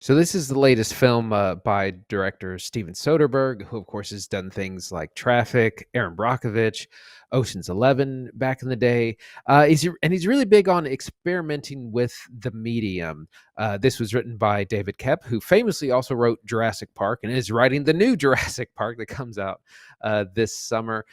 So this is the latest film by director Steven Soderbergh, who of course has done things like Traffic, Aaron Brockovich, Ocean's 11 back in the day. He's really big on experimenting with the medium. This was written by David Koepp, who famously also wrote Jurassic Park and is writing the new Jurassic Park that comes out this summer.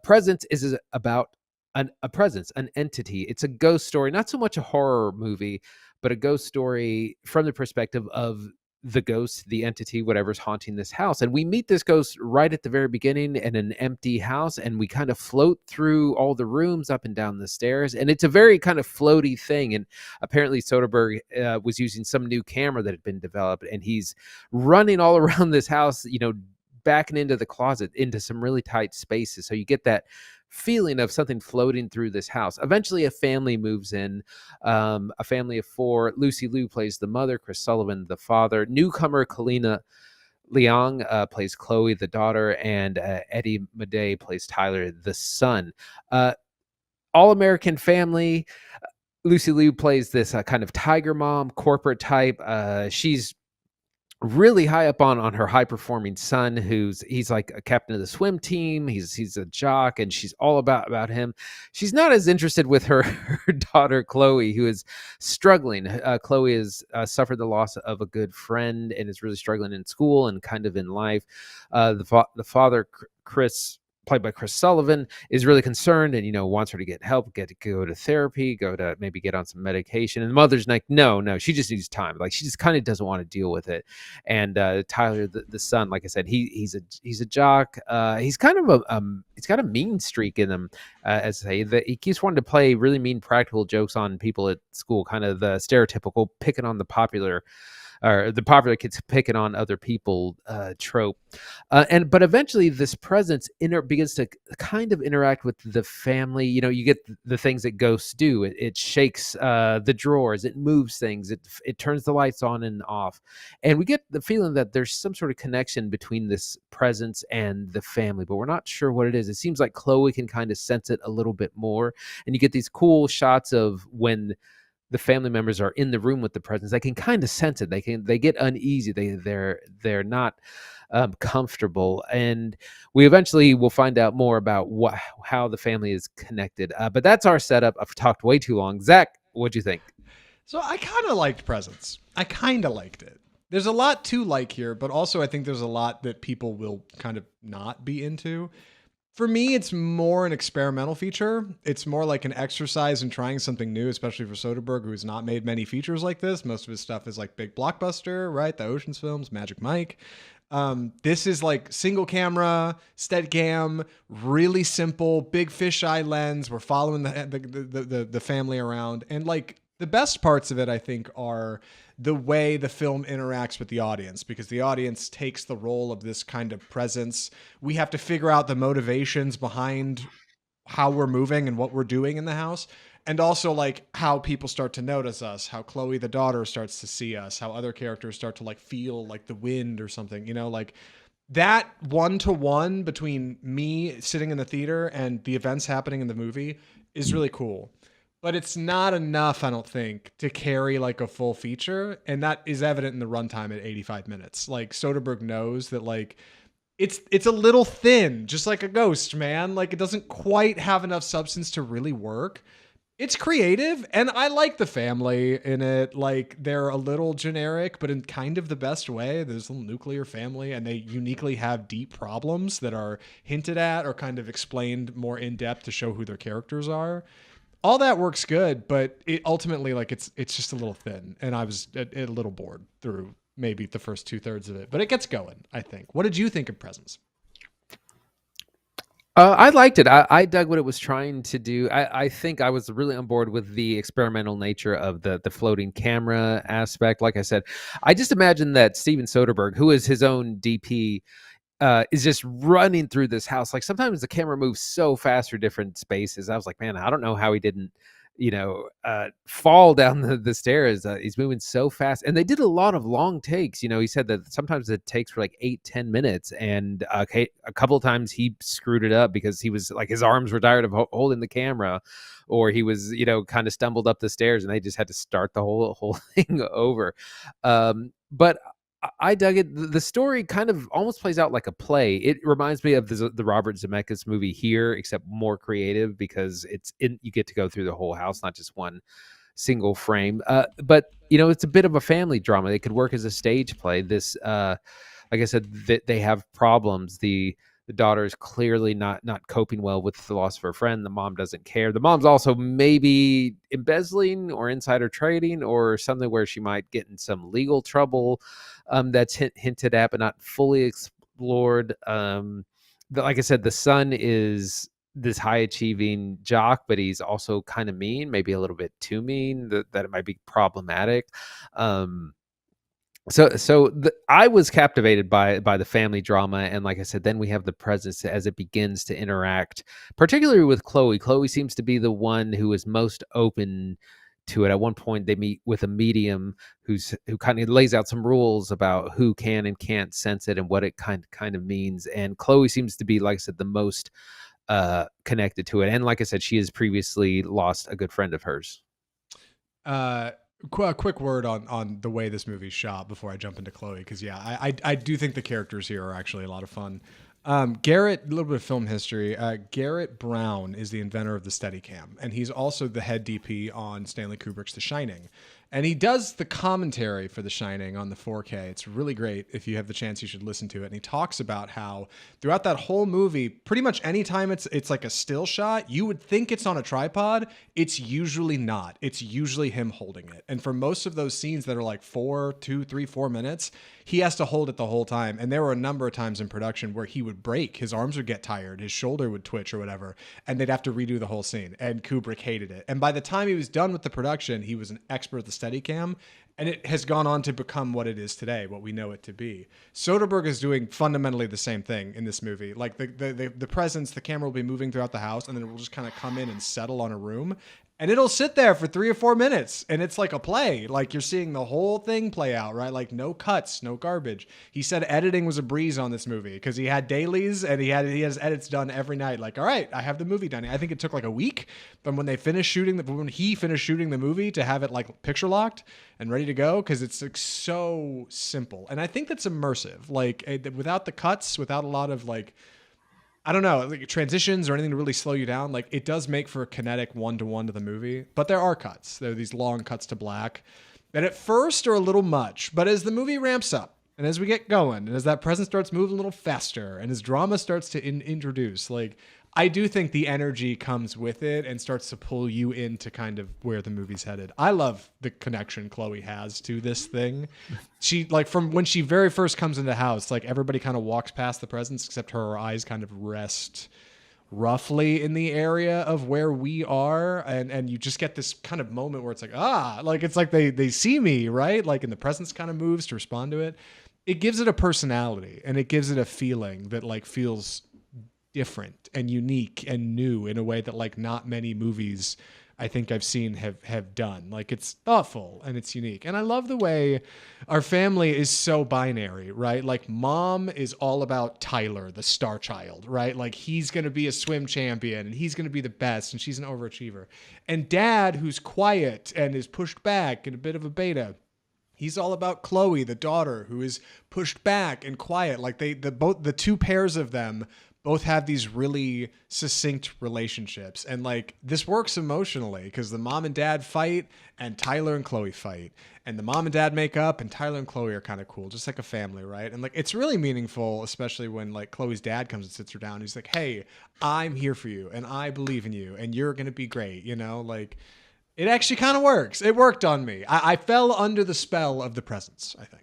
Presence is about a presence, an entity. It's a ghost story, not so much a horror movie, but a ghost story from the perspective of the ghost, the entity, whatever's haunting this house. And we meet this ghost right at the very beginning in an empty house, and we kind of float through all the rooms up and down the stairs. And it's a very kind of floaty thing. And apparently, Soderbergh was using some new camera that had been developed, and he's running all around this house, backing into the closet into some really tight spaces. So you get that feeling of something floating through this house. Eventually, a family moves in, a family of four. Lucy Liu plays the mother, Chris Sullivan, the father. Newcomer Callina Lang plays Chloe, the daughter, and Eddie Madej plays Tyler, the son. All American family. Lucy Liu plays this kind of tiger mom, corporate type. She's really high up on her high performing son, he's like a captain of the swim team. He's a jock, and she's all about him. She's not as interested with her daughter Chloe, who is struggling. Chloe has suffered the loss of a good friend and is really struggling in school and kind of in life. The father, Chris, played by Chris Sullivan, is really concerned and wants her to get help, go to therapy, go to maybe get on some medication. And the mother's like, no, she just needs time. Like, she just kind of doesn't want to deal with it. And Tyler, the son, like I said, he's a jock. He's kind of he's got a mean streak in him, as I say. That he keeps wanting to play really mean practical jokes on people at school, kind of the stereotypical picking on the popular kids picking on other people trope. But eventually this presence begins to kind of interact with the family. You get the things that ghosts do. It shakes the drawers, it moves things, it turns the lights on and off, and we get the feeling that there's some sort of connection between this presence and the family, but we're not sure what it is. It seems like Chloe can kind of sense it a little bit more, and you get these cool shots of when the family members are in the room with the presence. They can kind of sense it. They get uneasy. They're not comfortable, and we eventually will find out more about how the family is connected. But that's our setup. I've talked way too long. Zach, what'd you think? So I kind of liked Presence. I kind of liked it. There's a lot to like here, but also I think there's a lot that people will kind of not be into. For me, it's more an experimental feature. It's more like an exercise in trying something new, especially for Soderbergh, who has not made many features like this. Most of his stuff is like big blockbuster, right? The Ocean's films, Magic Mike. This is like single camera, Steadicam, really simple, big fisheye lens. We're following the family around, and like the best parts of it, I think, are the way the film interacts with the audience, because the audience takes the role of this kind of presence. We have to figure out the motivations behind how we're moving and what we're doing in the house. And also like how people start to notice us, how Chloe, the daughter, starts to see us, how other characters start to like feel like the wind or something, like that one-to-one between me sitting in the theater and the events happening in the movie is really cool. But it's not enough, I don't think, to carry like a full feature. And that is evident in the runtime at 85 minutes. Like Soderbergh knows that like it's a little thin, just like a ghost, man. Like it doesn't quite have enough substance to really work. It's creative, and I like the family in it. Like they're a little generic, but in kind of the best way. There's a little nuclear family, and they uniquely have deep problems that are hinted at or kind of explained more in depth to show who their characters are. All that works good, but it ultimately, like it's just a little thin, and I was a little bored through maybe the first 2/3 of it. But it gets going, I think. What did you think of Presence? I liked it. I dug what it was trying to do. I think I was really on board with the experimental nature of the floating camera aspect. Like I said, I just imagine that Steven Soderbergh, who is his own DP, is just running through this house. Like sometimes the camera moves so fast through different spaces. I was like, man, I don't know how he didn't fall down the stairs. He's moving so fast, and they did a lot of long takes. He said that sometimes the takes were like 8-10 minutes, and a couple of times he screwed it up because he was like his arms were tired of holding the camera, or he was kind of stumbled up the stairs, and they just had to start the whole thing over. But I dug it. The story kind of almost plays out like a play. It reminds me of the Robert Zemeckis movie Here, except more creative because you get to go through the whole house, not just one single frame. But it's a bit of a family drama. It could work as a stage play. This, like I said, they have problems. The daughter is clearly not coping well with the loss of her friend. The mom doesn't care. The mom's also maybe embezzling or insider trading or something where she might get in some legal trouble, that's hinted at but not fully explored. Like I said, the son is this high achieving jock, but he's also kind of mean, maybe a little bit too mean, that it might be problematic. I was captivated by the family drama, and like I said, then we have the presence as it begins to interact, particularly with Chloe. Chloe seems to be the one who is most open to it. At one point, they meet with a medium who kind of lays out some rules about who can and can't sense it and what it kind of means. And Chloe seems to be, like I said, the most connected to it. And like I said, she has previously lost a good friend of hers. A quick word on the way this movie's shot before I jump into Chloe, because I do think the characters here are actually a lot of fun. Garrett, a little bit of film history. Garrett Brown is the inventor of the Steadicam, and he's also the head DP on Stanley Kubrick's The Shining. And he does the commentary for The Shining on the 4K. It's really great. If you have the chance, you should listen to it. And he talks about how throughout that whole movie, pretty much anytime it's like a still shot, you would think it's on a tripod. It's usually not. It's usually him holding it. And for most of those scenes that are like 4 minutes, he has to hold it the whole time. And there were a number of times in production where he would break, his arms would get tired, his shoulder would twitch or whatever, and they'd have to redo the whole scene. And Kubrick hated it. And by the time he was done with the production, he was an expert at the Steadicam, and it has gone on to become what it is today, what we know it to be. Soderbergh is doing fundamentally the same thing in this movie. Like the presence, the camera will be moving throughout the house, and then it will just kind of come in and settle on a room. And it'll sit there for 3 or 4 minutes, and it's like a play. Like you're seeing the whole thing play out, right? Like no cuts, no garbage. He said editing was a breeze on this movie because he had dailies and he has edits done every night. Like, all right, I have the movie done. I think it took like a week from when he finished shooting the movie to have it like picture locked and ready to go, because it's like so simple. And I think that's immersive. Like without the cuts, without a lot of like, I don't know, like transitions or anything to really slow you down. Like it does make for a kinetic 1-to-1 to the movie, but there are cuts. There are these long cuts to black that at first are a little much, but as the movie ramps up and as we get going and as that presence starts moving a little faster and as drama starts to introduce, like I do think the energy comes with it and starts to pull you into kind of where the movie's headed. I love the connection Chloe has to this thing. She, like, from when she very first comes into the house, like everybody kind of walks past the presence except her eyes kind of rest roughly in the area of where we are, and you just get this kind of moment where it's like, like it's like they see me, right? Like, and the presence kind of moves to respond to it. It gives it a personality and it gives it a feeling that like feels different and unique and new in a way that like not many movies I think I've seen have done. Like it's thoughtful and it's unique. And I love the way our family is so binary, right? Like mom is all about Tyler, the star child, right? Like he's going to be a swim champion and he's going to be the best and she's an overachiever. And dad, who's quiet and is pushed back and a bit of a beta, he's all about Chloe, the daughter, who is pushed back and quiet. Like the two pairs of them both have these really succinct relationships. And like this works emotionally because the mom and dad fight and Tyler and Chloe fight. And the mom and dad make up and Tyler and Chloe are kind of cool, just like a family, right? And like it's really meaningful, especially when like Chloe's dad comes and sits her down. He's like, hey, I'm here for you and I believe in you and you're going to be great, you know? Like it actually kind of works. It worked on me. I fell under the spell of the presence, I think.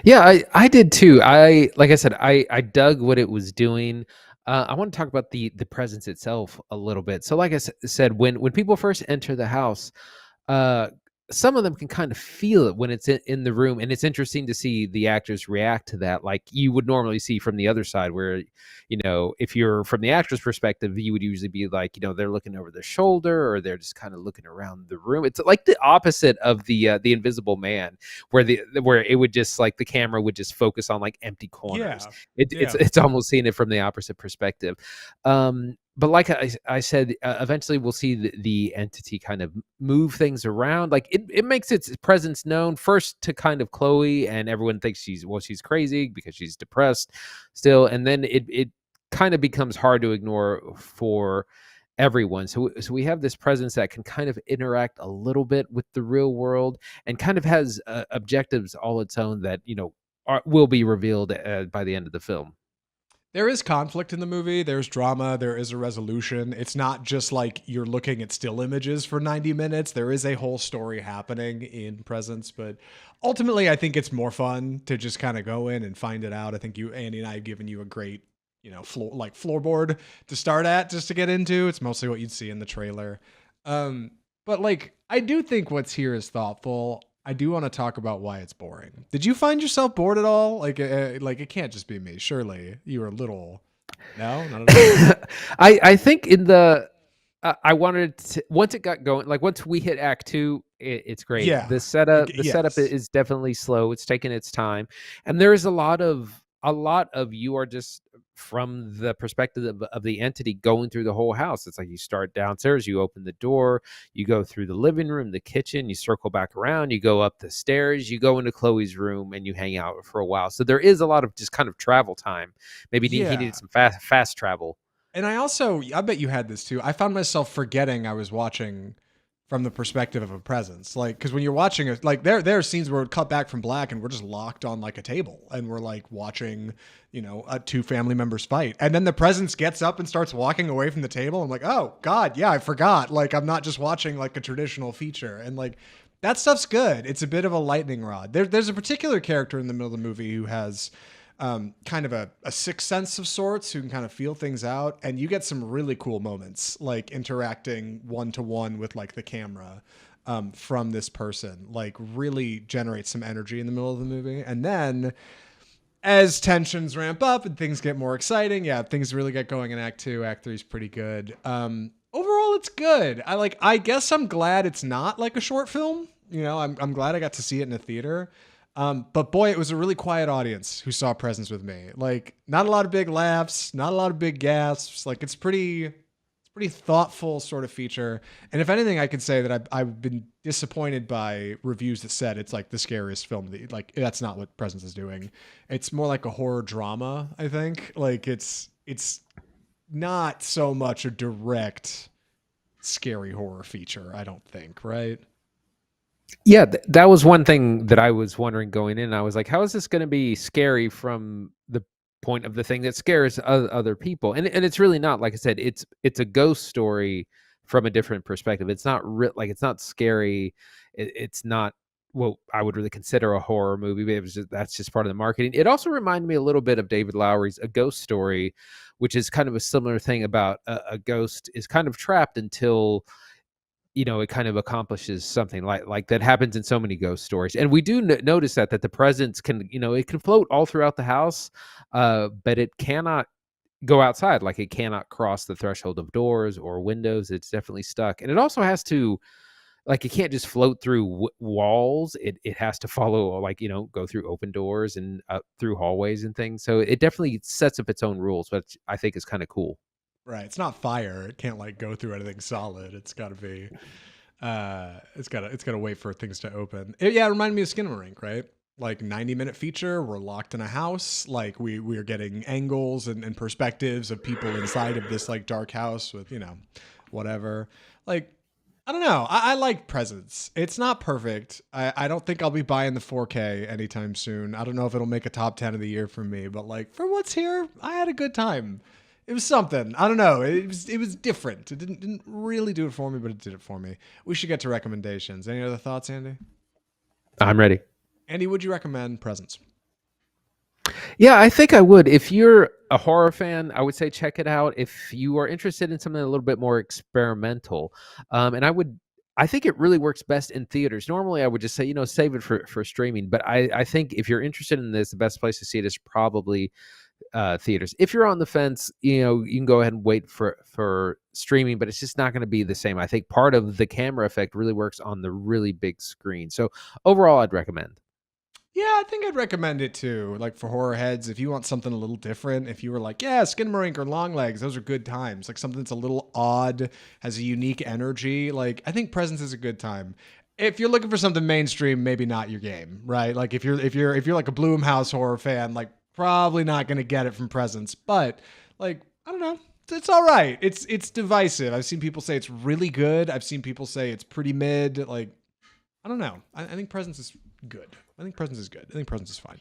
Yeah, I did too. Like I said, I dug what it was doing. I want to talk about the presence itself a little bit. So, like I said, when people first enter the house, uh, some of them can kind of feel it when it's in the room, and it's interesting to see the actors react to that, like you would normally see from the other side, where if you're from the actor's perspective, you would usually be like, they're looking over their shoulder, or they're just kind of looking around the room. It's like the opposite of the Invisible Man, where it would just, like, the camera would just focus on like empty corners. Yeah. It's Yeah. it's almost seeing it from the opposite perspective. But like I said, eventually we'll see the entity kind of move things around. Like it makes its presence known first to kind of Chloe, and everyone thinks she's crazy because she's depressed still, and then it kind of becomes hard to ignore for everyone. So we have this presence that can kind of interact a little bit with the real world, and kind of has objectives all its own that will be revealed by the end of the film. There is conflict in the movie. There's drama. There is a resolution. It's not just like you're looking at still images for 90 minutes. There is a whole story happening in Presence, but ultimately, I think it's more fun to just kind of go in and find it out. I think Andy, and I have given you a great, floorboard to start at, just to get into. It's mostly what you'd see in the trailer. But like, I do think what's here is thoughtful. I do want to talk about why it's boring. Did you find yourself bored at all? Like it can't just be me. Surely you were a little. No, not at all. I think in the I wanted to, once it got going, like once we hit Act Two, it's great. Yeah. The setup Yes. is definitely slow. It's taking its time, and there is a lot of you are just from the perspective of the entity going through the whole house. It's like you start downstairs, you open the door, you go through the living room, the kitchen, you circle back around, you go up the stairs, you go into Chloe's room, and you hang out for a while. So there is a lot of just kind of travel time. Maybe he Yeah. needed some fast travel. And I bet you had this too. I found myself forgetting I was watching from the perspective of a presence. Like, because when you're watching it, like there are scenes where it cut back from black and we're just locked on like a table and we're like watching, two family members fight. And then the presence gets up and starts walking away from the table. I'm like, oh God, yeah, I forgot. Like, I'm not just watching like a traditional feature. And like, that stuff's good. It's a bit of a lightning rod. There's a particular character in the middle of the movie who has kind of a sixth sense of sorts, who can kind of feel things out, and you get some really cool moments, like interacting one-to-one with like the camera from this person, like really generates some energy in the middle of the movie. And then as tensions ramp up and things get more exciting, yeah, things really get going in Act 2. Act 3 is pretty good. Overall, it's good. I guess I'm glad it's not like a short film. I'm glad I got to see it in a theater. But boy, it was a really quiet audience who saw Presence with me. Like, not a lot of big laughs, not a lot of big gasps. Like, it's pretty thoughtful sort of feature. And if anything, I could say that I've been disappointed by reviews that said it's like the scariest film. Like, that's not what Presence is doing. It's more like a horror drama, I think. Like, it's not so much a direct scary horror feature, I don't think, right? Yeah, that was one thing that I was wondering going in. I was like, how is this going to be scary from the point of the thing that scares other people? And it's really not. Like I said, it's a ghost story from a different perspective. It's not like it's not scary. It's not what I would really consider a horror movie. But that's just part of the marketing. It also reminded me a little bit of David Lowery's A Ghost Story, which is kind of a similar thing about a ghost is kind of trapped until it kind of accomplishes something like that happens in so many ghost stories. And we do notice that the presence can, it can float all throughout the house, but it cannot go outside. Like, it cannot cross the threshold of doors or windows. It's definitely stuck. And it also has to, like, it can't just float through walls. It has to follow, like, go through open doors and through hallways and things. So it definitely sets up its own rules, which I think is kind of cool. Right. It's not fire. It can't like go through anything solid. It's got to be. It's got to wait for things to open. It reminded me of Skinamarink, right? Like 90-minute feature. We're locked in a house. Like we're getting angles and perspectives of people inside of this like dark house with whatever. Like, I don't know. I like Presence. It's not perfect. I don't think I'll be buying the 4K anytime soon. I don't know if it'll make a top 10 of the year for me, but like for what's here, I had a good time. It was something. I don't know. It was different. It didn't really do it for me, but it did it for me. We should get to recommendations. Any other thoughts, Andy? I'm ready. Andy, would you recommend Presence? Yeah, I think I would. If you're a horror fan, I would say check it out. If you are interested in something a little bit more experimental, and I think it really works best in theaters. Normally, I would just say, save it for streaming. But I think if you're interested in this, the best place to see it is probably theaters. If you're on the fence, you can go ahead and wait for streaming, but it's just not going to be the same. I think part of the camera effect really works on the really big screen. So overall, I'd recommend. Yeah, I think I'd recommend it too. Like for horror heads, if you want something a little different, if you were like, yeah, Skinamarink or Longlegs, those are good times. Like something that's a little odd, has a unique energy. Like I think Presence is a good time. If you're looking for something mainstream, maybe not your game, right? Like if you're like a Blumhouse horror fan, like probably not going to get it from Presence. But like I don't know, it's all right. It's divisive. I've seen people say it's really good. I've seen people say it's pretty mid. Like I don't know. I think Presence is good. I think Presence is good. I think Presence is fine.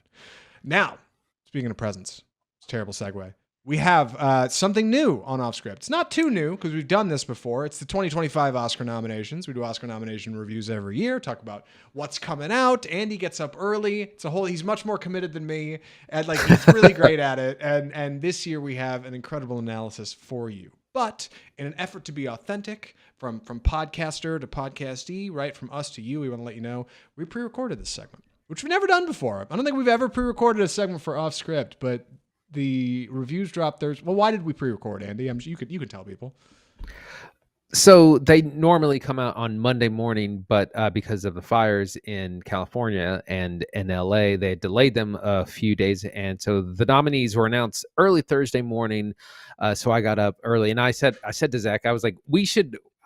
Now, speaking of Presence, it's a terrible segue. We have something new on Off Script. It's not too new because we've done this before. It's the 2025 Oscar nominations. We do Oscar nomination reviews every year, talk about what's coming out. Andy gets up early. He's much more committed than me, and like he's really great at it. And this year we have an incredible analysis for you. But in an effort to be authentic, from podcaster to podcastee, right, from us to you, we want to let you know we pre-recorded this segment, which we've never done before. I don't think we've ever pre-recorded a segment for Off Script, but the reviews dropped Thursday. Well, why did we pre-record, Andy? You could tell people. So they normally come out on Monday morning, but because of the fires in California and in LA, they delayed them a few days. And so the nominees were announced early Thursday morning. So I got up early and I said to Zach, I was like,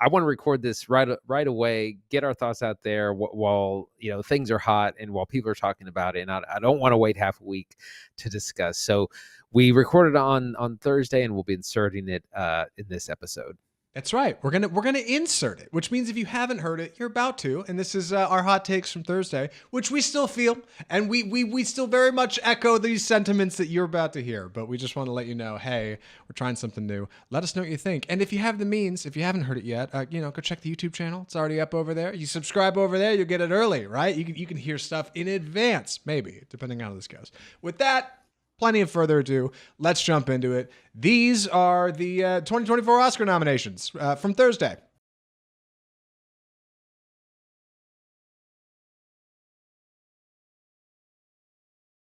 I want to record this right away, get our thoughts out there while things are hot and while people are talking about it. And I don't want to wait half a week to discuss. So we recorded on Thursday and we'll be inserting it in this episode. That's right. We're gonna insert it, which means if you haven't heard it, you're about to. And this is our hot takes from Thursday, which we still feel, and we still very much echo these sentiments that you're about to hear. But we just want to let you know, hey, we're trying something new. Let us know what you think. And if you have the means, if you haven't heard it yet, go check the YouTube channel. It's already up over there. You subscribe over there, you'll get it early, right? You can hear stuff in advance, maybe, depending on how this goes. With that, plenty of further ado, let's jump into it. These are the 2024 Oscar nominations from Thursday.